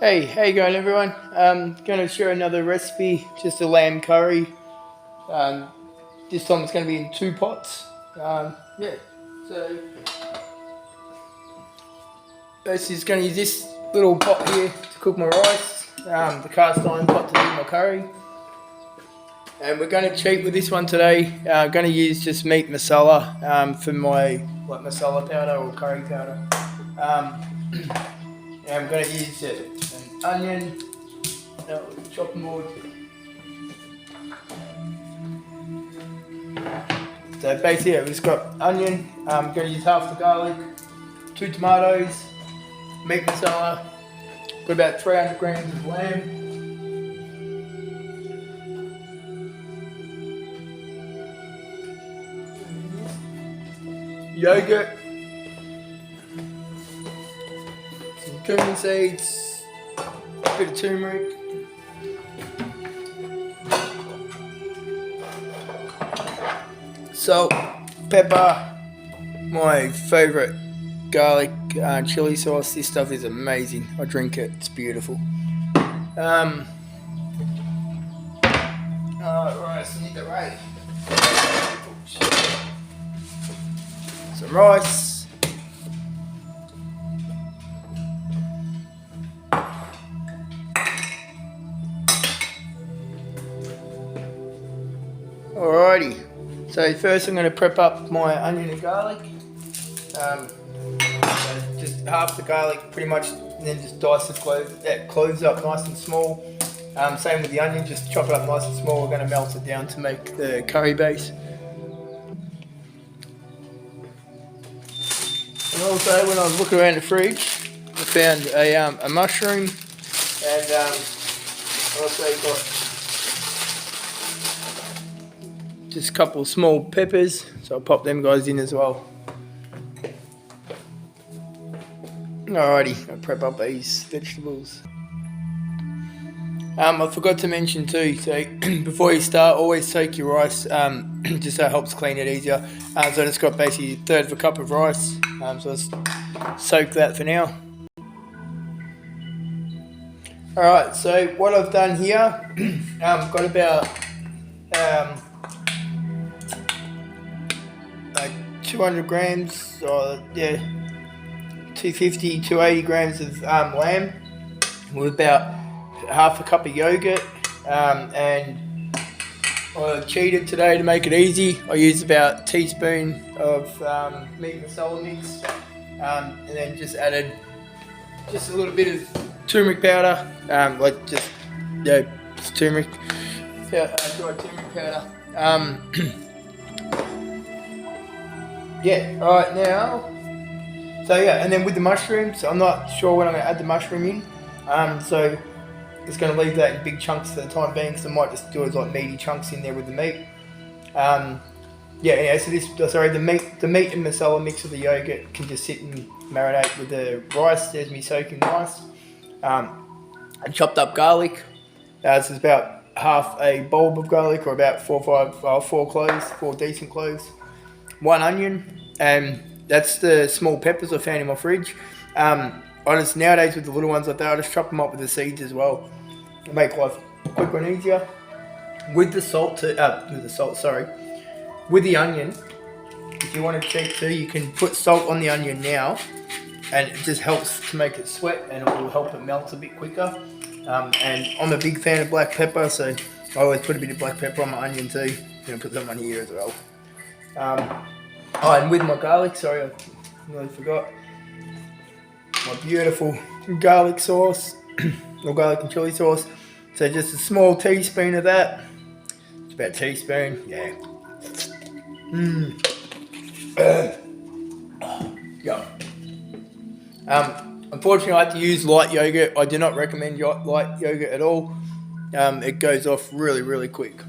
Hey, how you going, everyone? Going to share another recipe, just a lamb curry. Um, this time it's going to be in two pots. Yeah, so basically, it's going to use this little pot here to cook my rice. The cast iron pot to do my curry. And we're going to cheat with this one today. Going to use just meat masala for my masala powder or curry powder. And I'm going to use an onion, chopping board. So basically, yeah, we've just got onion. I'm going to use half the garlic, 2 tomatoes, meat masala, got about 300 grams of lamb. Yogurt, some cumin seeds, a bit of turmeric, salt, pepper, my favourite garlic chili sauce. This stuff is amazing. I drink it, it's beautiful. Rice, I need the rice. Some rice. Alrighty, so first I'm going to prep up my onion and garlic. So just half the garlic pretty much, and then just dice the cloves up nice and small. Same with the onion, just chop it up nice and small. We're going to melt it down to make the curry base. And also, when I was looking around the fridge, I found a mushroom, and also got just a couple of small peppers, so I'll pop them guys in as well. Alrighty, I'll prep up these vegetables. I forgot to mention too, so before you start, always soak your rice, just so it helps clean it easier. So I just got basically a third of a cup of rice, so let's soak that for now. Alright, so what I've done here, I've got about 200 grams, or 250, 280 grams of lamb, with about half a cup of yogurt, and I cheated today to make it easy. I used about a teaspoon of meat masala mix, and then just added just a little bit of turmeric powder, just turmeric, dried turmeric powder. Alright now. So and then with the mushrooms, I'm not sure when I'm going to add the mushroom in. So it's going to leave that in big chunks for the time being, because I might just do it like meaty chunks in there with the meat. So the meat and masala mix with the yogurt can just sit and marinate with the rice. There's me soaking rice. I chopped up garlic. This is about half a bulb of garlic, or about 4 cloves, 4 decent cloves. 1 onion, and that's the small peppers I found in my fridge. Nowadays with the little ones like that, I just chop them up with the seeds as well. It'll make life quicker and easier. With the with the onion, if you want to cheat too, you can put salt on the onion now, and it just helps to make it sweat, and it will help it melt a bit quicker. And I'm a big fan of black pepper, so I always put a bit of black pepper on my onion too. I'm going to put some on here as well. And with my garlic, sorry, I nearly forgot. My beautiful garlic sauce, or garlic and chili sauce. So just a small teaspoon of that. It's about a teaspoon, yeah. Unfortunately, I had to use light yogurt. I do not recommend light yogurt at all. It goes off really, really quick.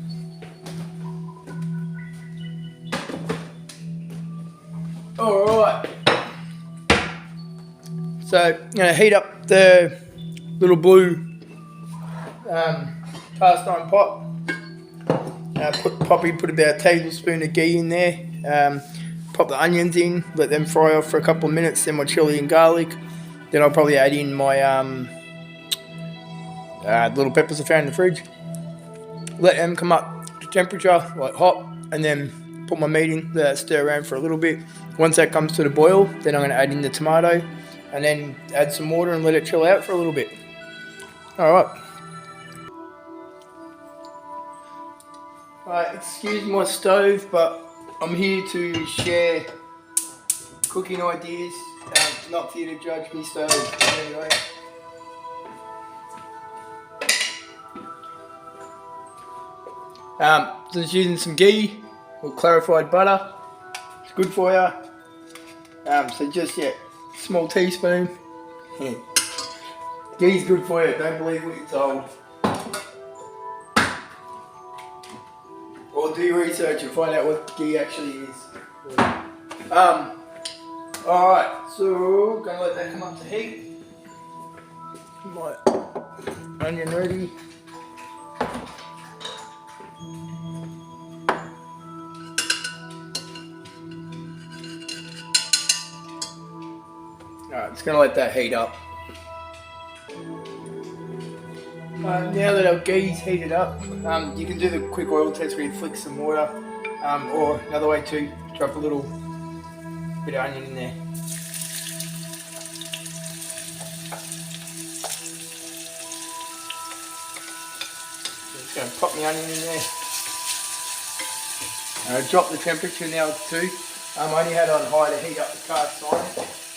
Alright. So I'm going to heat up the little blue cast iron pot. Put about a tablespoon of ghee in there. Pop the onions in, let them fry off for a couple of minutes, then my chili and garlic. Then I'll probably add in my little peppers I found in the fridge. Let them come up to temperature, like hot, and then put my meat in, let that stir around for a little bit. Once that comes to the boil, then I'm going to add in the tomato, and then add some water and let it chill out for a little bit. Alright. Excuse my stove, but I'm here to share cooking ideas, not for you to judge me stove. Anyway. Just using some ghee or clarified butter. It's good for you. So just, small teaspoon. Yeah. Ghee's good for you, don't believe what you're told. Or do your research and find out what ghee actually is. Alright, so gonna let that come up to heat. My onion ready. Alright, just gonna let that heat up. Now that our ghee's heated up, you can do the quick oil test where you flick some water, or another way too, drop a little bit of onion in there. Just going to pop my onion in there. Drop the temperature now too. I only had on high to heat up the cast iron.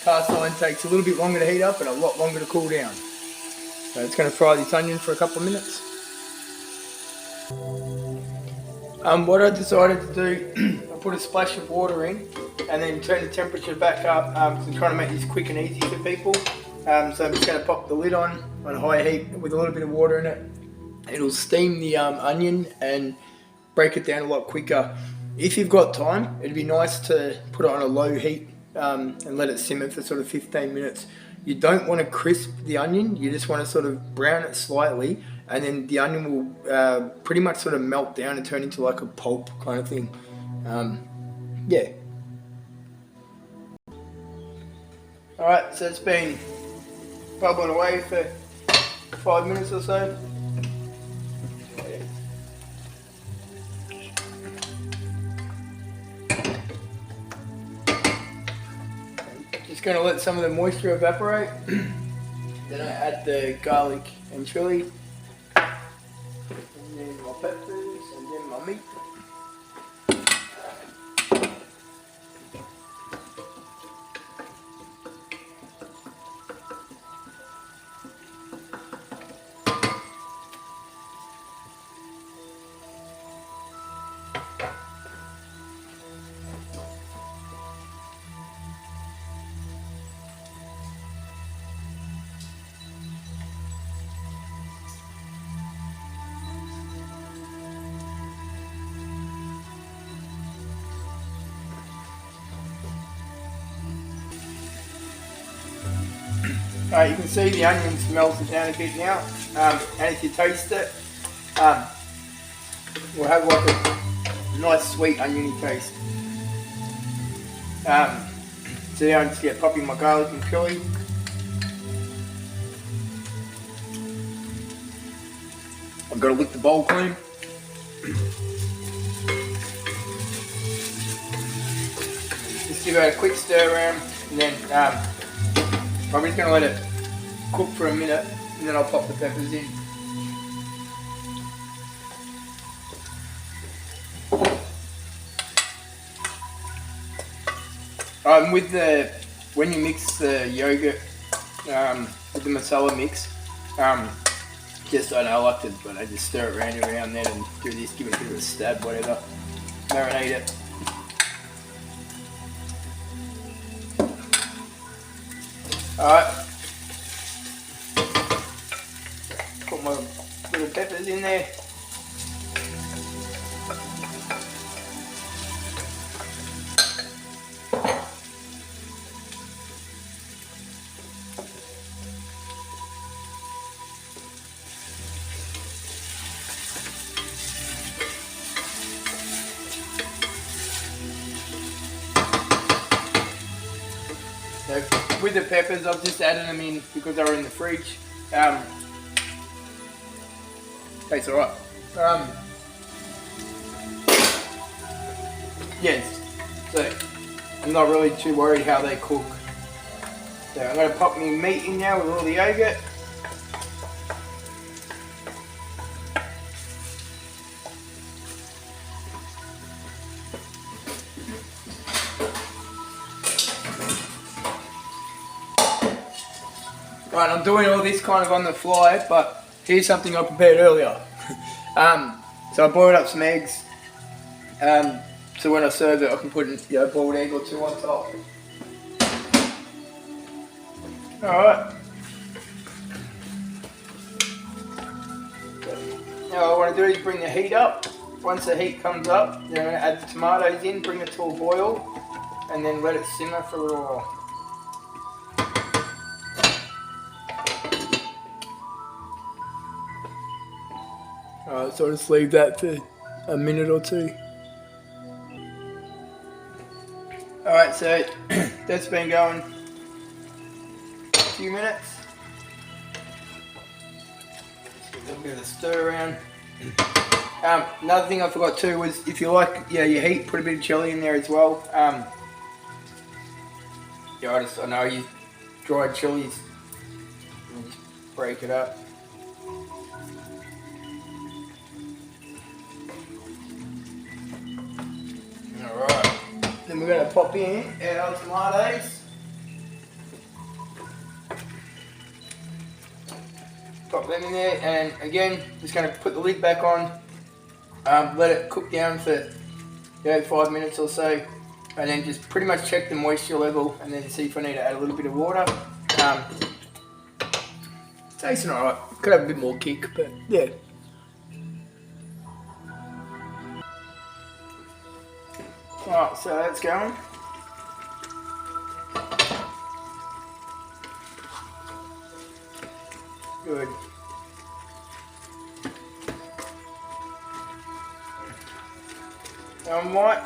Cast iron takes a little bit longer to heat up and a lot longer to cool down. So it's going to fry this onion for a couple of minutes. What I decided to do, I put a splash of water in and then turn the temperature back up. I'm trying to make this quick and easy for people. So I'm just going to pop the lid on high heat with a little bit of water in it. It'll steam the onion and break it down a lot quicker. If you've got time, it'd be nice to put it on a low heat and let it simmer for sort of 15 minutes. You don't want to crisp the onion, you just want to sort of brown it slightly, and then the onion will pretty much sort of melt down and turn into like a pulp kind of thing. Yeah. Alright, so it's been bubbling away for 5 minutes or so. Just going to let some of the moisture evaporate. Then I add the garlic and chili, and then my peppers, and then my meat. You can see the onions melted down a bit now, and if you taste it, we'll have like a nice sweet oniony taste. So now I'm just popping my garlic and chili. I've got to lick the bowl clean. Just give it a quick stir around, and then I'm just going to let it cook for a minute, and then I'll pop the peppers in. When you mix the yogurt with the masala mix, I like to, but I just stir it around every now and then and do this, give it a bit of a stab, whatever, marinate it. Alright, put my little peppers in there. So with the peppers, I've just added them in because they were in the fridge. Tastes alright. Yes, so I'm not really too worried how they cook. So I'm going to pop my meat in now with all the yogurt. Right, I'm doing all this kind of on the fly, but here's something I prepared earlier. So I boiled up some eggs. So when I serve it, I can put a boiled egg or two on top. Alright. Now what I want to do is bring the heat up. Once the heat comes up, then I'm going to add the tomatoes in, bring it to a boil, and then let it simmer for a little while. Alright, so I'll just leave that for a minute or two. Alright, so that's been going a few minutes. Just give a little bit of a stir around. Another thing I forgot too was if you like your heat, put a bit of chilli in there as well. I know you dried chilies, and just break it up. Alright, then we're going to pop in our tomatoes. Pop them in there, and again, just going to put the lid back on, let it cook down for 5 minutes or so, and then just pretty much check the moisture level, and then see if I need to add a little bit of water. Tasting alright, could have a bit more kick, but yeah. Alright, so that's going. Good. I might,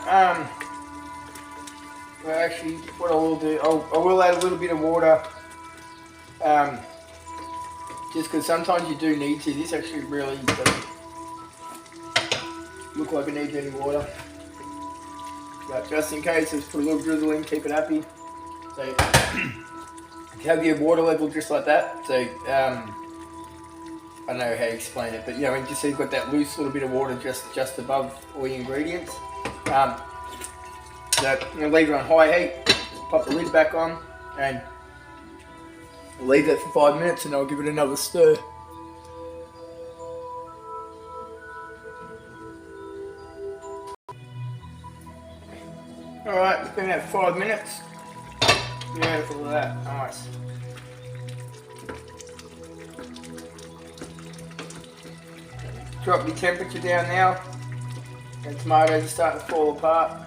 well actually, what I will do, I will add a little bit of water, just because sometimes you do need to. This actually really doesn't look like it needs any water. But just in case, just put a little drizzle in, keep it happy. So, you have your water level just like that. So, I don't know how to explain it, but just so you've got that loose little bit of water just above all your ingredients. So, I'm going to leave it on high heat, pop the lid back on, and I'll leave that for 5 minutes, and I'll give it another stir. Alright, it's been about 5 minutes. Beautiful, that, nice. Drop your temperature down now. The tomatoes are starting to fall apart.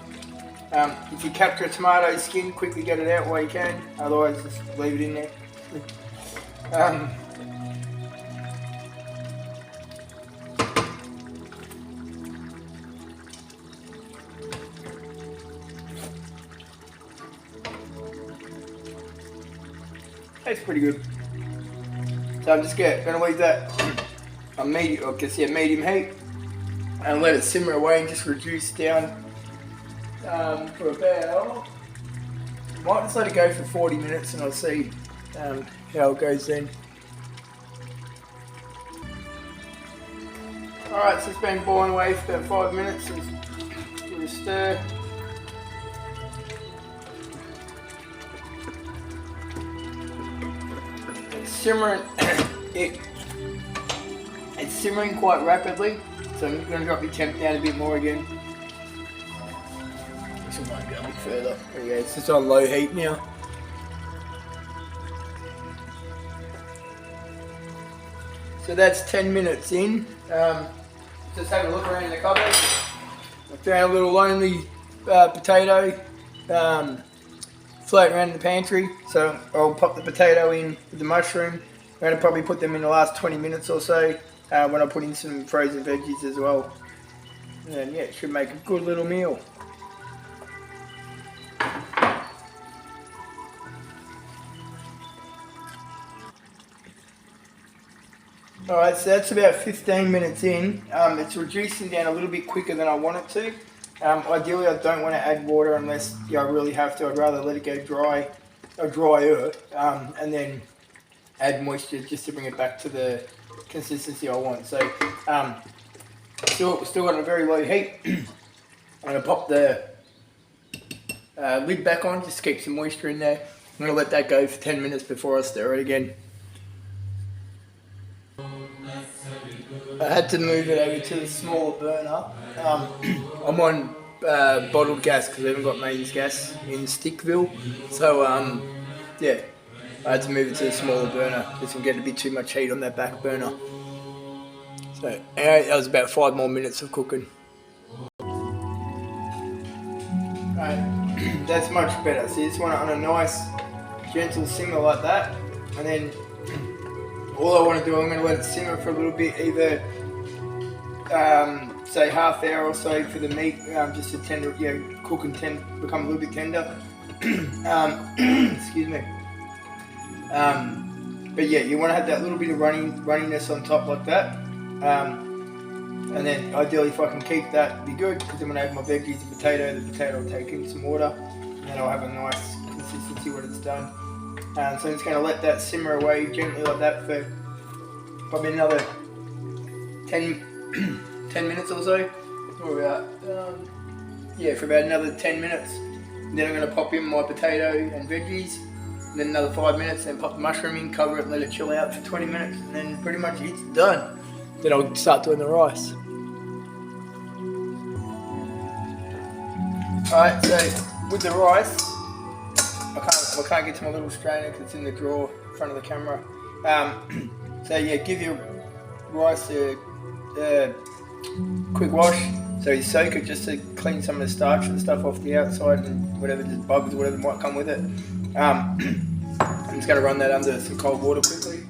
If you capture a tomato skin, quickly get it out while you can. Otherwise, just leave it in there. That's pretty good. So I'm just going to leave that on medium heat and let it simmer away and just reduce down for about, might just let it go for 40 minutes and I'll see how it goes then. Alright, so it's been boiling away for about 5 minutes. Just give it a stir. Simmering, it's simmering quite rapidly, so I'm going to drop the temp down a bit more again. This one might go a bit further. There you go, it's just on low heat now. So that's 10 minutes in. Just have a look around the cupboard. I found a little lonely potato floating around in the pantry, so I'll pop the potato in with the mushroom. I'm going to probably put them in the last 20 minutes or so when I put in some frozen veggies as well. And yeah, it should make a good little meal. Alright, so that's about 15 minutes in. It's reducing down a little bit quicker than I want it to. Ideally, I don't want to add water unless I really have to. I'd rather let it go dry or drier, and then add moisture just to bring it back to the consistency I want. So, still got a very low heat. I'm going to pop the lid back on just to keep some moisture in there. I'm going to let that go for 10 minutes before I stir it again. I had to move it over to the smaller burner. I'm on bottled gas because I haven't got mains gas in Stickville. So, yeah, I had to move it to the smaller burner because I'm getting a bit too much heat on that back burner. So, that was about 5 more minutes of cooking. Alright, that's much better. So you just want it on a nice, gentle simmer like that. And then all I want to do, I'm going to let it simmer for a little bit, either say half hour or so for the meat, just to tender, cook and become a little bit tender. Excuse me. But yeah, you want to have that little bit of runniness on top like that. And then ideally, if I can keep that, it'd be good, because then when I add my veggies and the potato will take in some water, and then I'll have a nice consistency when it's done. So I'm just going to let that simmer away gently like that for probably another 10 minutes or so. Or about, for about another 10 minutes. And then I'm going to pop in my potato and veggies. And then another 5 minutes, then pop the mushroom in, cover it, let it chill out for 20 minutes. And then pretty much it's done. Then I'll start doing the rice. Alright, so with the rice, I can't get to my little strainer because it's in the drawer in front of the camera. So yeah, give your rice a quick wash. So you soak it just to clean some of the starch and stuff off the outside and whatever, the bugs or whatever might come with it. I'm just going to run that under some cold water quickly.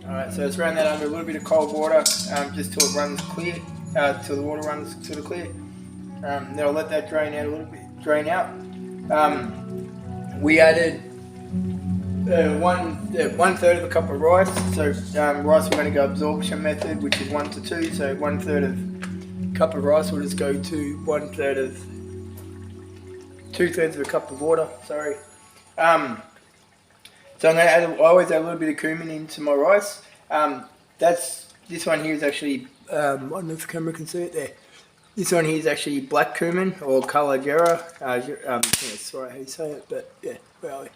Alright, so let's run that under a little bit of cold water, just till it runs clear, till the water runs sort of clear. Then I'll let that drain out a little bit, we added one third of a cup of rice. So rice, we're going to go absorption method, which is 1 to 2. So 1/3 of cup of rice will just go to 2/3 of a cup of water. Sorry. So I'm going to add, I always add a little bit of cumin into my rice. This one here is actually, I don't know if the camera can see it there. This one here is actually black cumin, or Cala Jera. I think that's right how you say it, but yeah, where are we?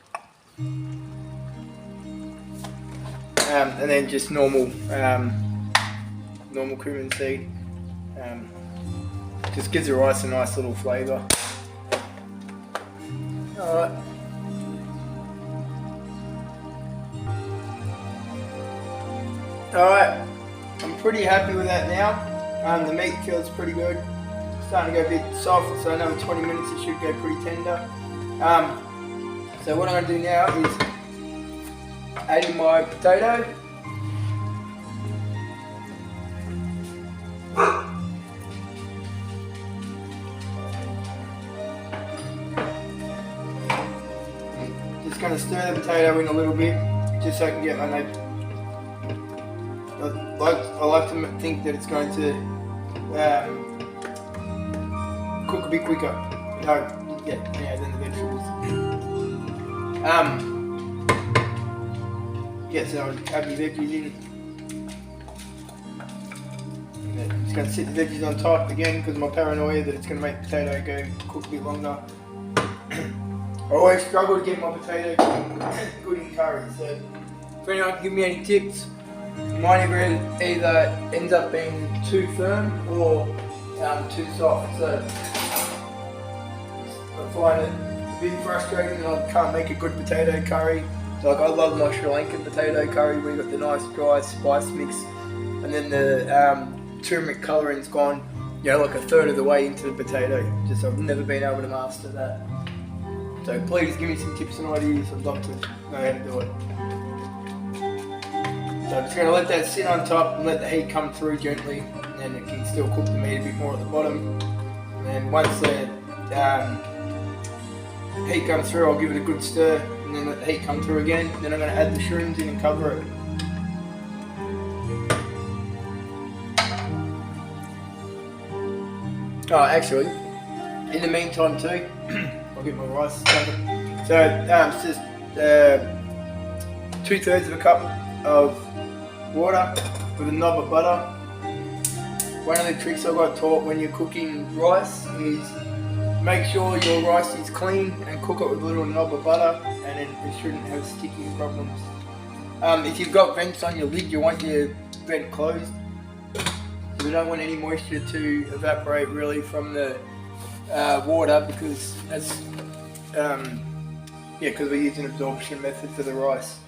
And then just normal cumin seed. Just gives the rice a nice little flavour. Alright. Alright, I'm pretty happy with that now. The meat feels pretty good. Starting to go a bit soft, so another 20 minutes it should go pretty tender. So what I'm going to do now is add in my potato. Just going to stir the potato in a little bit, just so I can get my I like to think that it's going to cook a bit quicker. Than the vegetables. So I'll add the veggies in. I'm just going to sit the veggies on top again because of my paranoia that it's going to make the potato cook a bit longer. I always struggle to get my potato good in curry, so if anyone can give me any tips. Mine either ends up being too firm or too soft, so I find it a bit frustrating that I can't make a good potato curry. So, like, I love my Sri Lankan potato curry where you've got the nice dry spice mix, and then the turmeric colouring's gone, like a third of the way into the potato. Just I've never been able to master that. So please give me some tips and ideas. I'd love to know how to do it. So I'm just going to let that sit on top and let the heat come through gently, and then it can still cook the meat a bit more at the bottom. And then once the heat comes through, I'll give it a good stir, and then let the heat come through again. Then I'm going to add the shrooms in and cover it. Oh, actually, in the meantime too, I'll get my rice covered. So it's just 2/3 of a cup of water with a knob of butter. One of the tricks I got taught when you're cooking rice is make sure your rice is clean and cook it with a little knob of butter, and then it shouldn't have sticking problems. If you've got vents on your lid, you want your vent closed. We don't want any moisture to evaporate really from the water, because that's because we use an absorption method for the rice.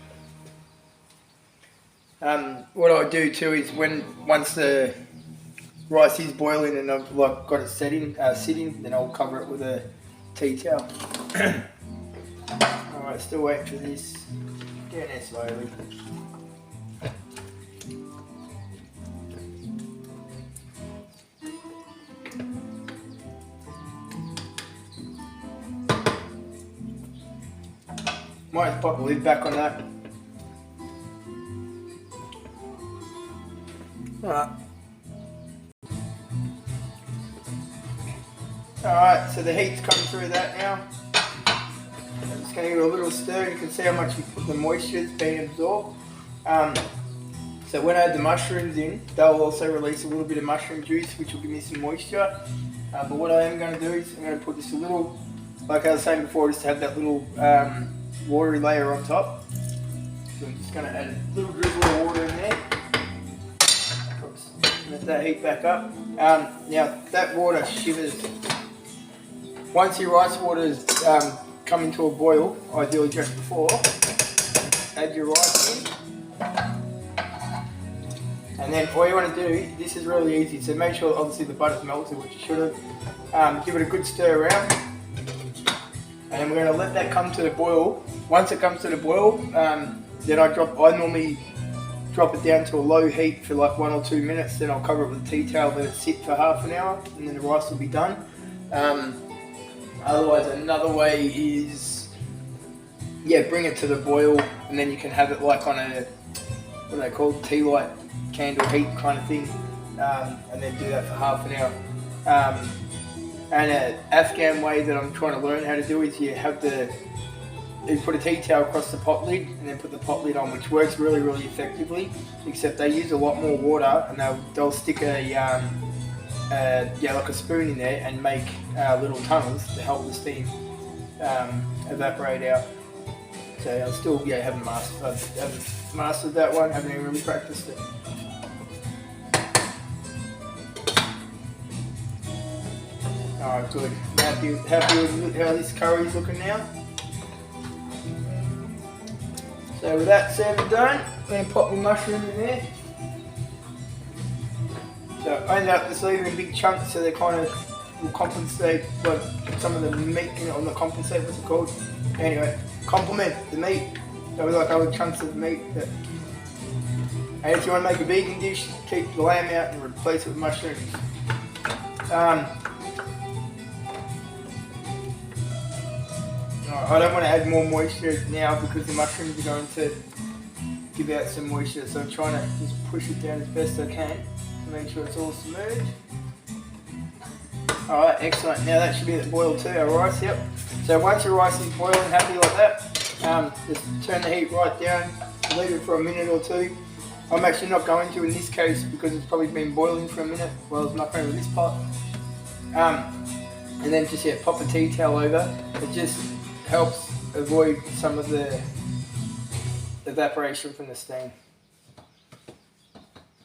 What I do too is once the rice is boiling and I've got it sitting, then I'll cover it with a tea towel. Alright, still waiting for this. Down there slowly. Might just pop the lid back on that. Alright, so the heat's come through that now. I'm just going to give it a little stir. You can see how much the moisture is being absorbed. So when I add the mushrooms in, they'll also release a little bit of mushroom juice, which will give me some moisture. But what I am going to do is I'm going to put just a little, like I was saying before, just to have that little watery layer on top. So I'm just going to add a little drizzle of water in there. Oops. Let that heat back up. Now that water shivers. Once your rice water is come into a boil, ideally just before, add your rice in. And then all you want to do, this is really easy, so make sure obviously the butter's melted, which you should have. Give it a good stir around. And then we're going to let that come to the boil. Once it comes to the boil, then I normally drop it down to a low heat for like 1 or 2 minutes, then I'll cover it with a tea towel, let it sit for half an hour, and then the rice will be done. Otherwise, another way is, bring it to the boil, and then you can have it like on a, what are they called, tea light, candle heat kind of thing, and then do that for half an hour. And an Afghan way that I'm trying to learn how to do is you put a tea towel across the pot lid and then put the pot lid on, which works really, really effectively, except they use a lot more water, and they'll stick like a spoon in there and make little tunnels to help the steam evaporate out. So I still haven't mastered that one, haven't even really practiced it. Alright, good. Happy with how this curry's looking now. So with that said and done, I'm going to pop my mushroom in there. So I ended up just leaving in big chunks, so they kind of will compensate, like some of the meat in it, or not compensate, what's it called? Anyway, complement the meat. So we like other chunks of meat. And if you want to make a vegan dish, keep the lamb out and replace it with mushrooms. I don't want to add more moisture now because the mushrooms are going to give out some moisture, so I'm trying to just push it down as best I can to make sure it's all smooth. Alright, excellent. Now that should be at the boil too, our rice, yep. So once your rice is boiling happy like that, just turn the heat right down, leave it for a minute or two. I'm actually not going to in this case because it's probably been boiling for a minute, well it's not going with this pot. And then just pop a tea towel over. It just helps avoid some of the evaporation from the steam.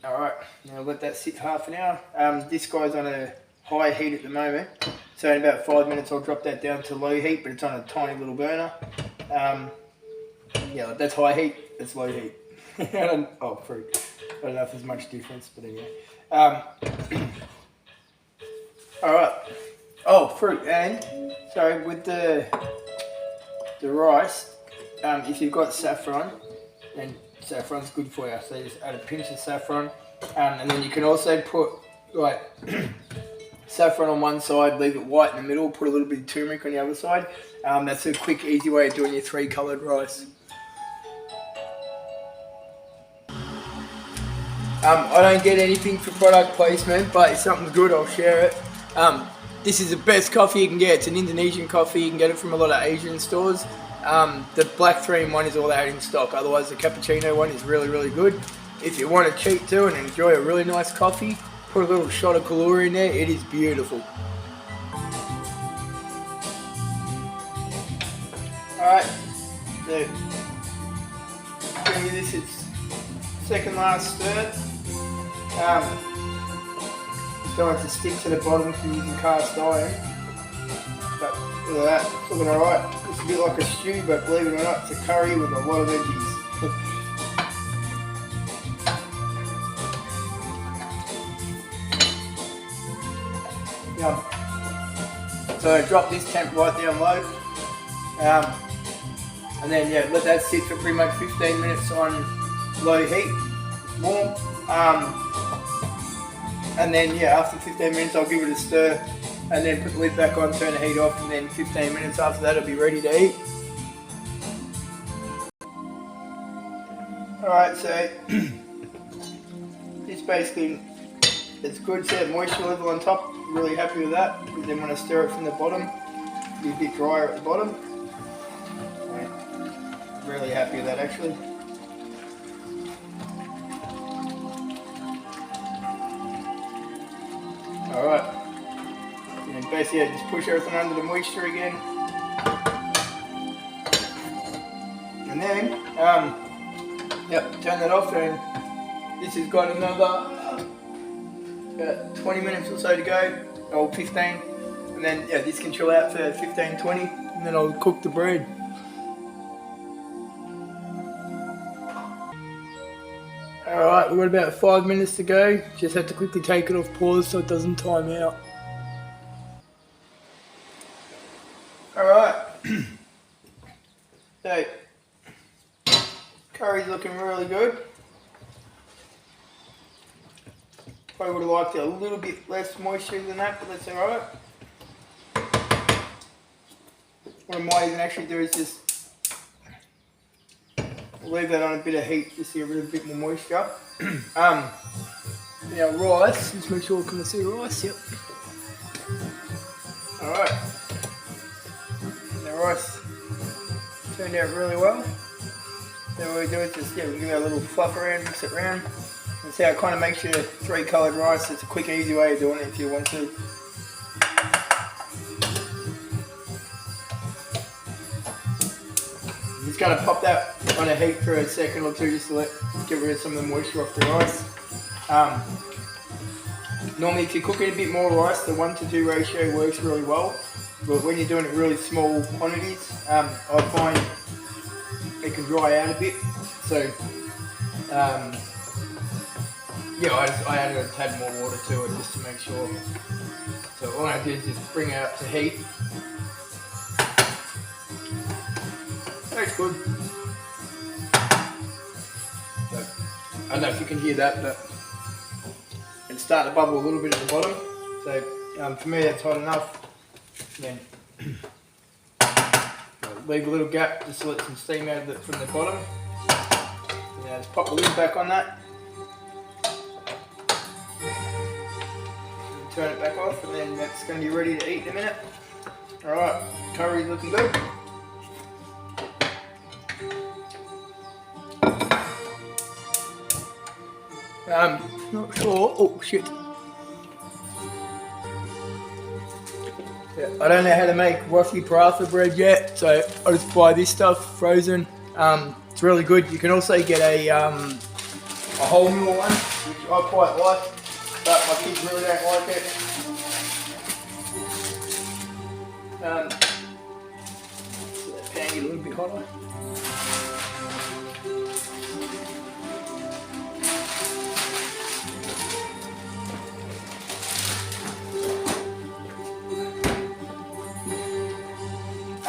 Alright, now let that sit half an hour. This guy's on a high heat at the moment, so in about 5 minutes I'll drop that down to low heat, but it's on a tiny little burner. That's high heat, that's low heat. Fruit. I don't know if there's much difference, but anyway. Alright. Oh, fruit, and so with the rice, if you've got saffron, then saffron's good for you. So just add a pinch of saffron, and then you can also put like saffron on one side, leave it white in the middle, put a little bit of turmeric on the other side. That's a quick, easy way of doing your 3-coloured rice. I don't get anything for product placement, but if something's good, I'll share it. This is the best coffee you can get. It's an Indonesian coffee. You can get it from a lot of Asian stores. The black 3-in-1 is all they had in stock. Otherwise, the cappuccino one is really, really good. If you want to cheat too and enjoy a really nice coffee, put a little shot of Kahlua in there. It is beautiful. Alright, so bring me this. It's second last stir. Don't want it to stick to the bottom from using cast iron. But look at that, it's looking alright. It's a bit like a stew, but believe it or not, it's a curry with a lot of veggies. Yum. So drop this temp right down low. And then let that sit for pretty much 15 minutes on low heat, warm. And then after 15 minutes I'll give it a stir and then put the lid back on, turn the heat off, and then 15 minutes after that it'll be ready to eat. Alright, so this basically, it's good. See that moisture level on top, really happy with that, because then when I stir it from the bottom, it'll be a bit drier at the bottom. Really happy with that actually. Alright, and basically just push everything under the moisture again. And then, turn that off, and this has got another about 20 minutes or so to go, or 15. And then, this can chill out for 15, 20, and then I'll cook the bread. Alright, we've got about 5 minutes to go. Just have to quickly take it off pause so it doesn't time out. Alright. So, curry's looking really good. Probably would have liked it a little bit less moisture than that, but that's alright. What I might even actually do is just leave that on a bit of heat just to get rid of a bit more moisture. Now rice, just make sure I can see rice, yep. Alright. The rice turned out really well. Then what we do is just, we give it a little fluff around, mix it around. And see how it kind of makes your 3-coloured rice. It's a quick, easy way of doing it if you want to. Just going to pop that on a heat for a second or two just to get rid of some of the moisture off the rice. Normally if you're cooking a bit more rice, the 1-to-2 ratio works really well. But when you're doing it really small quantities, I find it can dry out a bit. So, I added a tad more water to it just to make sure. So all I do is just bring it up to heat. That's good. So, I don't know if you can hear that, but it's starting to bubble a little bit at the bottom. So for me that's hot enough. Then leave a little gap just to let some steam out of it from the bottom. Now just pop the lid back on that. Turn it back off, and then that's going to be ready to eat in a minute. Alright, curry's looking good. Not sure. Oh shit. I don't know how to make waffy paratha bread yet, so I just buy this stuff frozen. It's really good. You can also get a wholemeal one, which I quite like, but my kids really don't like it. So that pan get a little bit hotter.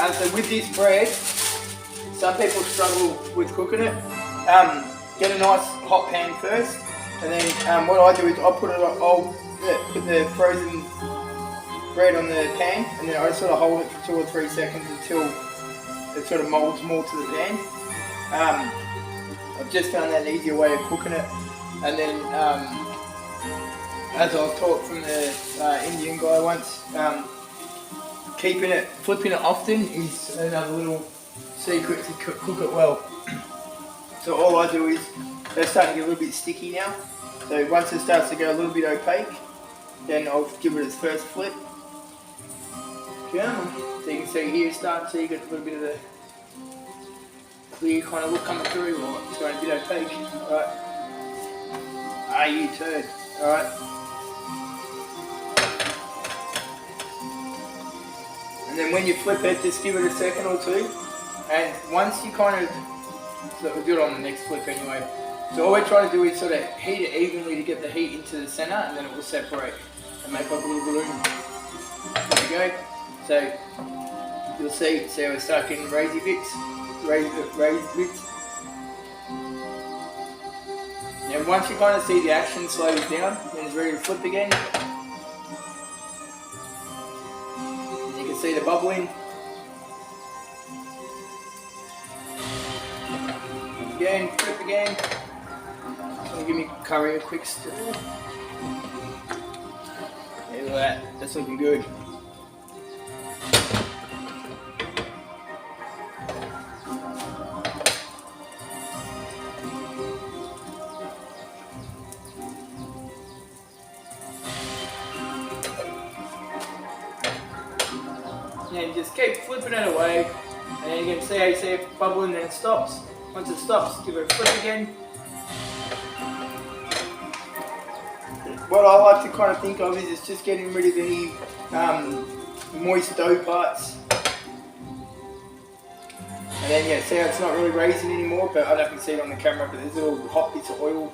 So with this bread, some people struggle with cooking it. Get a nice hot pan first, and then what I do is I'll put the frozen bread on the pan, and then I sort of hold it for 2 or 3 seconds until it sort of molds more to the pan. I've just found that an easier way of cooking it. And then, as I was taught from the Indian guy once, flipping it often is another little secret to cook it well. So all I do is, they're starting to get a little bit sticky now. So once it starts to go a little bit opaque, then I'll give it its first flip. So you can see here, start to get a little bit of the clear kind of look coming through, or it's going a bit opaque. Alright. You turd. Alright. And then when you flip it, just give it a second or two. And once you kind of, so we'll do it on the next flip anyway. So all we're trying to do is sort of heat it evenly to get the heat into the center, and then it will separate and make like a little balloon. There we go. So you'll see we're start getting raised bits. And once you kind of see the action slows down, then it's ready to flip again. And you can see the bubbling. Again, flip again. Give me curry a quick stir. There, look at that. That's looking good. And just keep flipping it away, and then you can see how you see it bubbling, and then it stops. Once it stops, give it a flip again. What I like to kind of think of is just getting rid of any moist dough parts. And then see how it's not really raising anymore, but I don't know if you can see it on the camera, but there's little hot bits of oil